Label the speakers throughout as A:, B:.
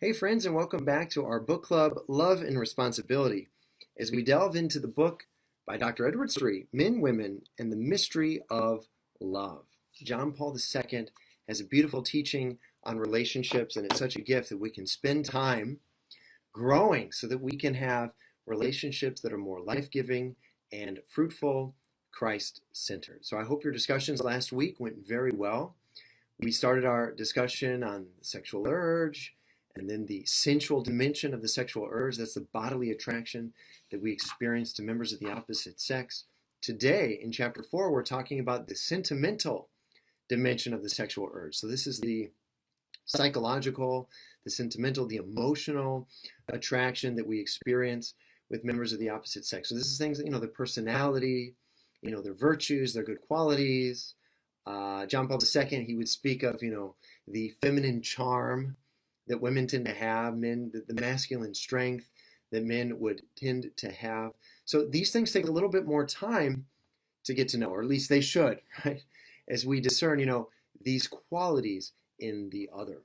A: Hey, friends, and welcome back to our book club, Love and Responsibility, as we delve into the book by Dr. Edward Sri, Men, Women, and the Mystery of Love. John Paul II has a beautiful teaching on relationships, and it's such a gift that we can spend time growing so that we can have relationships that are more life-giving and fruitful, Christ-centered. So I hope your discussions last week went very well. We started our discussion on the sexual urge, and then the sensual dimension of the sexual urge. That's the bodily attraction that we experience to members of the opposite sex. Today, in chapter 4, we're talking about the sentimental dimension of the sexual urge. So this is the psychological, the sentimental, the emotional attraction that we experience with members of the opposite sex. So this is things, their personality, their virtues, their good qualities. John Paul II, he would speak of, the feminine charm that women tend to have, the masculine strength that men would tend to have. So these things take a little bit more time to get to know, or at least they should, right? As we discern, these qualities in the other.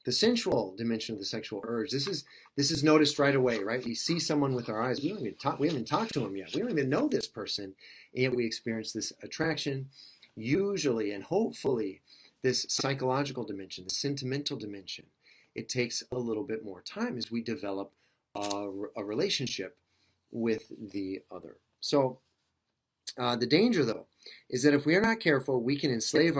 A: The sensual dimension of the sexual urge, this is noticed right away, right? We see someone with our eyes, we haven't talked to them yet. We don't even know this person, and yet we experience this attraction. Usually and hopefully, this psychological dimension, the sentimental dimension, it takes a little bit more time as we develop a relationship with the other. So the danger, though, is that if we are not careful, we can be enslaved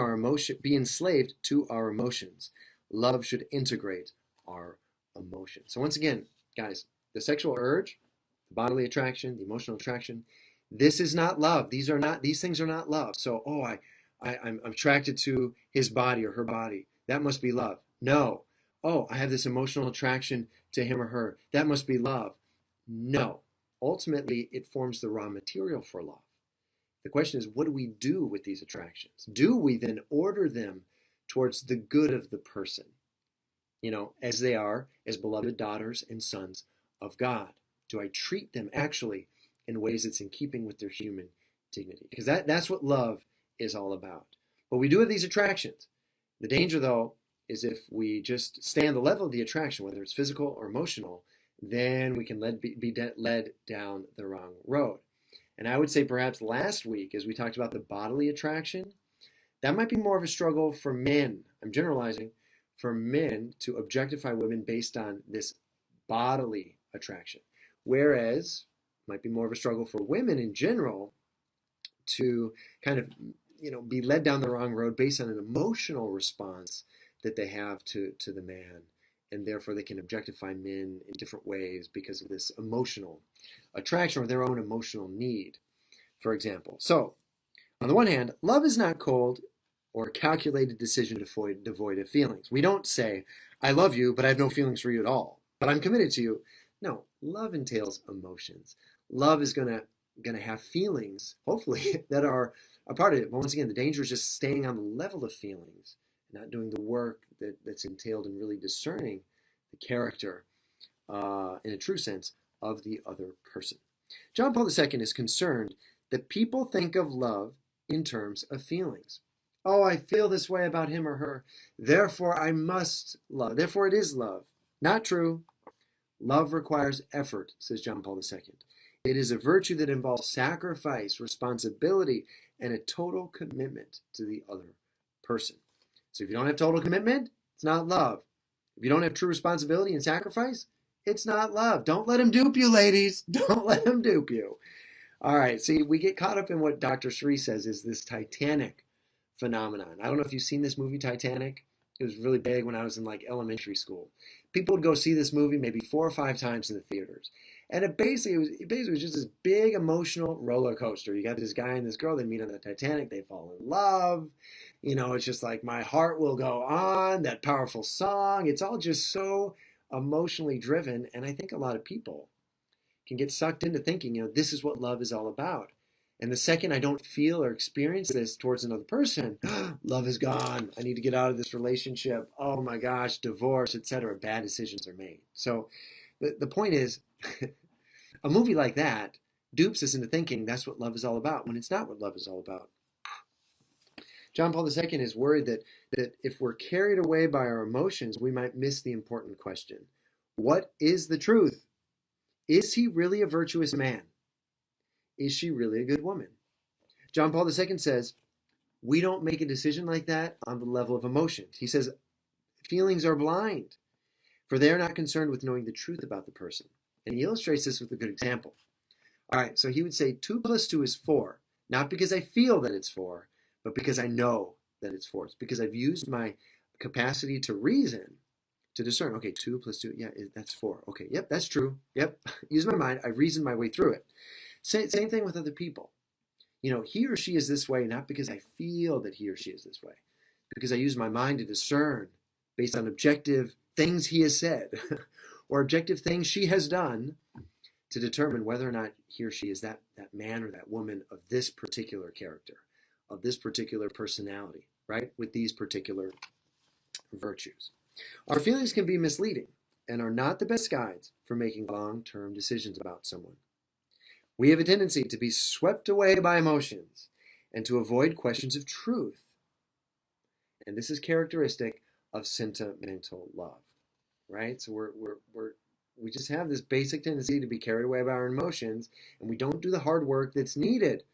A: to our emotions. Love should integrate our emotions. So once again, guys, the sexual urge, the bodily attraction, the emotional attraction, this is not love. These things are not love. So, I'm attracted to his body or her body. That must be love. No. Oh, I have this emotional attraction to him or her. That must be love. No. Ultimately, it forms the raw material for love. The question is, what do we do with these attractions? Do we then order them towards the good of the person, as they are, as beloved daughters and sons of God? Do I treat them actually in ways that's in keeping with their human dignity? Because that's what love is all about. But we do have these attractions. The danger, though, is if we just stay on the level of the attraction, whether it's physical or emotional, then we can be led down the wrong road. And I would say perhaps last week, as we talked about the bodily attraction, that might be more of a struggle for men. I'm generalizing, for men to objectify women based on this bodily attraction. Whereas it might be more of a struggle for women in general to kind of, be led down the wrong road based on an emotional response that they have to the man, and therefore they can objectify men in different ways because of this emotional attraction or their own emotional need, for example. So, on the one hand, love is not cold or a calculated decision devoid of feelings. We don't say, I love you, but I have no feelings for you at all, but I'm committed to you. No, love entails emotions. Love is going to have feelings, hopefully, that are a part of it. But once again, the danger is just staying on the level of feelings, not doing the work that's entailed in really discerning the character, in a true sense, of the other person. John Paul II is concerned that people think of love in terms of feelings. Oh, I feel this way about him or her, therefore I must love. Therefore it is love. Not true. Love requires effort, says John Paul II. It is a virtue that involves sacrifice, responsibility, and a total commitment to the other person. So if you don't have total commitment, it's not love. If you don't have true responsibility and sacrifice, it's not love. Don't let him dupe you, ladies. Don't let him dupe you. All right, see, we get caught up in what Dr. Sri says is this Titanic phenomenon. I don't know if you've seen this movie, Titanic. It was really big when I was in elementary school. People would go see this movie maybe 4 or 5 times in the theaters. And it basically was just this big emotional roller coaster. You got this guy and this girl, they meet on the Titanic, they fall in love. It's just like my heart will go on, that powerful song. It's all just so emotionally driven. And I think a lot of people can get sucked into thinking, this is what love is all about. And the second I don't feel or experience this towards another person, love is gone. I need to get out of this relationship. Oh my gosh, divorce, etc. Bad decisions are made. So the point is, a movie like that dupes us into thinking that's what love is all about, when it's not what love is all about. John Paul II is worried that if we're carried away by our emotions, we might miss the important question. What is the truth? Is he really a virtuous man? Is she really a good woman? John Paul II says, we don't make a decision like that on the level of emotions. He says, feelings are blind, for they are not concerned with knowing the truth about the person. And he illustrates this with a good example. All right, so he would say 2 plus 2 is 4, not because I feel that it's 4, but because I know that it's 4. It's because I've used my capacity to reason, to discern. Okay, 2 plus 2, yeah, that's 4. Okay, yep, that's true. Yep, use my mind. I reasoned my way through it. Same thing with other people. He or she is this way, not because I feel that he or she is this way, because I use my mind to discern based on objective things he has said or objective things she has done to determine whether or not he or she is that man or that woman of this particular character, of this particular personality, right? With these particular virtues. Our feelings can be misleading and are not the best guides for making long-term decisions about someone. We have a tendency to be swept away by emotions and to avoid questions of truth. And this is characteristic of sentimental love, right? So we just have this basic tendency to be carried away by our emotions, and we don't do the hard work that's needed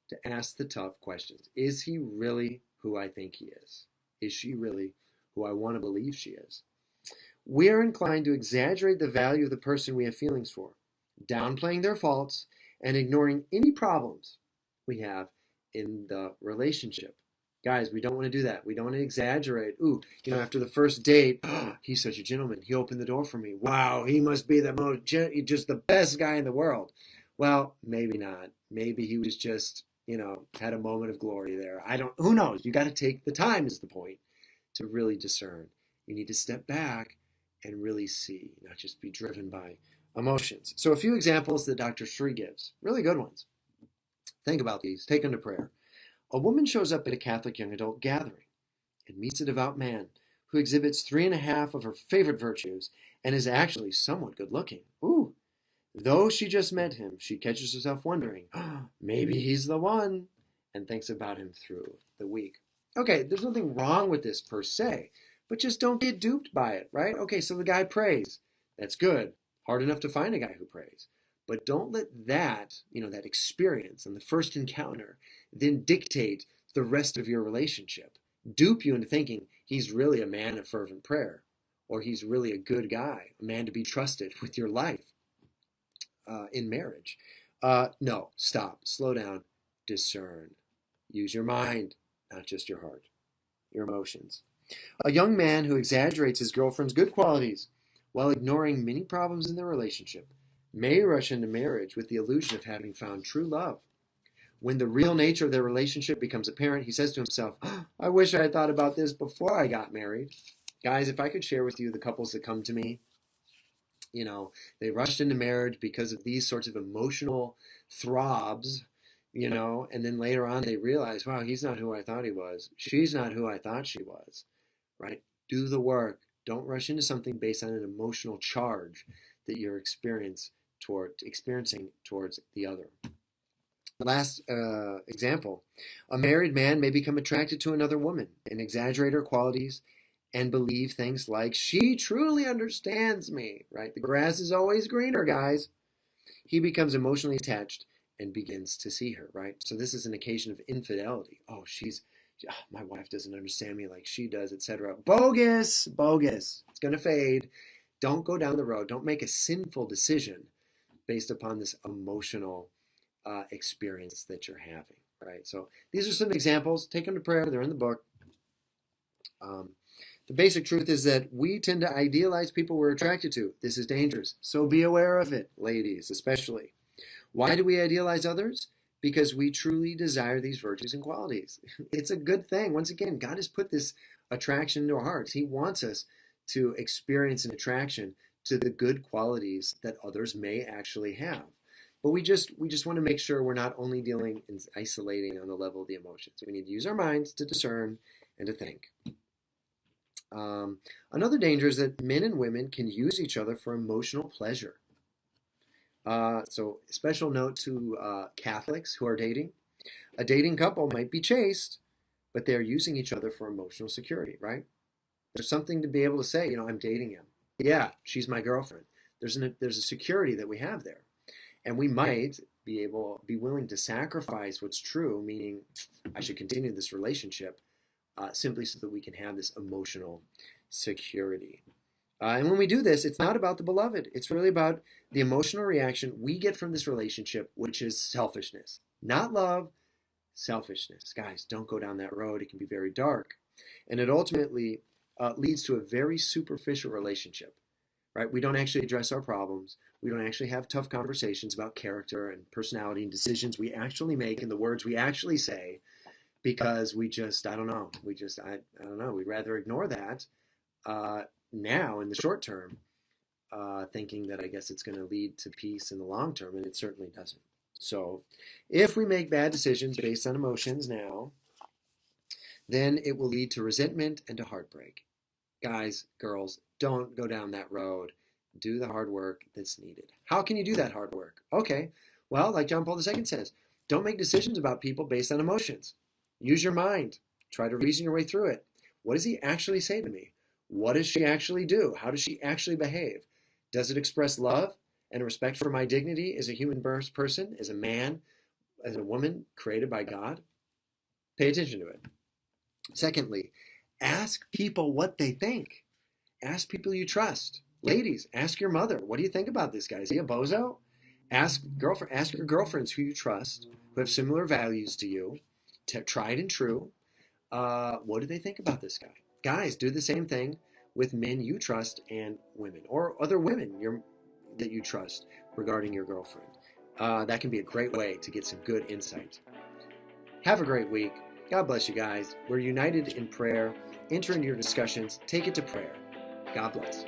A: to ask the tough questions. Is he really who I think he is? Is she really who I want to believe she is? We are inclined to exaggerate the value of the person we have feelings for, downplaying their faults and ignoring any problems we have in the relationship. Guys, we don't want to do that. We don't want to exaggerate. Ooh, after the first date, oh, he's such a gentleman. He opened the door for me. Wow, he must be just the best guy in the world. Well, maybe not. Maybe he was just, had a moment of glory there. Who knows? You got to take the time is the point to really discern. You need to step back and really see, not just be driven by emotions. So a few examples that Dr. Sri gives, really good ones. Think about these. Take them to prayer. A woman shows up at a Catholic young adult gathering and meets a devout man who exhibits 3.5 of her favorite virtues and is actually somewhat good looking. Ooh. Though she just met him, she catches herself wondering, maybe he's the one, and thinks about him through the week. Okay, there's nothing wrong with this per se, but just don't get duped by it, right? Okay, so the guy prays. That's good. Hard enough to find a guy who prays. But don't let that, that experience and the first encounter then dictate the rest of your relationship. Dupe you into thinking he's really a man of fervent prayer, or he's really a good guy, a man to be trusted with your life in marriage. No, stop, slow down, discern. Use your mind, not just your heart, your emotions. A young man who exaggerates his girlfriend's good qualities while ignoring many problems in their relationship may rush into marriage with the illusion of having found true love. When the real nature of their relationship becomes apparent, he says to himself, I wish I had thought about this before I got married. Guys, if I could share with you the couples that come to me, they rushed into marriage because of these sorts of emotional throbs, and then later on they realize, wow, he's not who I thought he was. She's not who I thought she was, right? Do the work. Don't rush into something based on an emotional charge that you're experiencing towards the other. Last example, a married man may become attracted to another woman and exaggerate her qualities and believe things like, she truly understands me, right? The grass is always greener, guys. He becomes emotionally attached and begins to see her, right? So this is an occasion of infidelity. Oh, my wife doesn't understand me like she does, etc. Bogus. It's going to fade. Don't go down the road. Don't make a sinful decision based upon this emotional experience that you're having, right? So these are some examples. Take them to prayer. They're in the book. The basic truth is that we tend to idealize people we're attracted to. This is dangerous. So be aware of it, ladies, especially. Why do we idealize others? Because we truly desire these virtues and qualities. It's a good thing. Once again, God has put this attraction into our hearts. He wants us to experience an attraction to the good qualities that others may actually have. But we just want to make sure we're not only dealing and isolating on the level of the emotions. We need to use our minds to discern and to think. Another danger is that men and women can use each other for emotional pleasure. So special note to Catholics who are dating. A dating couple might be chaste, but they're using each other for emotional security, right? There's something to be able to say, I'm dating him. Yeah, she's my girlfriend. There's a security that we have there. And we might be willing to sacrifice what's true, meaning I should continue this relationship simply so that we can have this emotional security. And when we do this, it's not about the beloved. It's really about the emotional reaction we get from this relationship, which is selfishness. Not love, selfishness. Guys, don't go down that road. It can be very dark. And it ultimately leads to a very superficial relationship, right? We don't actually address our problems. We don't actually have tough conversations about character and personality and decisions we actually make and the words we actually say because we just, I don't know. I don't know. We'd rather ignore that now in the short term, thinking that I guess it's going to lead to peace in the long term, and it certainly doesn't. So if we make bad decisions based on emotions now, then it will lead to resentment and to heartbreak. Guys, girls, don't go down that road. Do the hard work that's needed. How can you do that hard work? Okay, well, like John Paul II says, don't make decisions about people based on emotions. Use your mind. Try to reason your way through it. What does he actually say to me? What does she actually do? How does she actually behave? Does it express love and respect for my dignity as a human person, as a man, as a woman created by God? Pay attention to it. Secondly, ask people what they think. Ask people you trust. Ladies, ask your mother. What do you think about this guy? Is he a bozo? Ask your girlfriends who you trust, who have similar values to you, tried and true. What do they think about this guy? Guys, do the same thing with men you trust and women, or other women that you trust regarding your girlfriend. That can be a great way to get some good insight. Have a great week. God bless you guys. We're united in prayer. Enter into your discussions. Take it to prayer. God bless.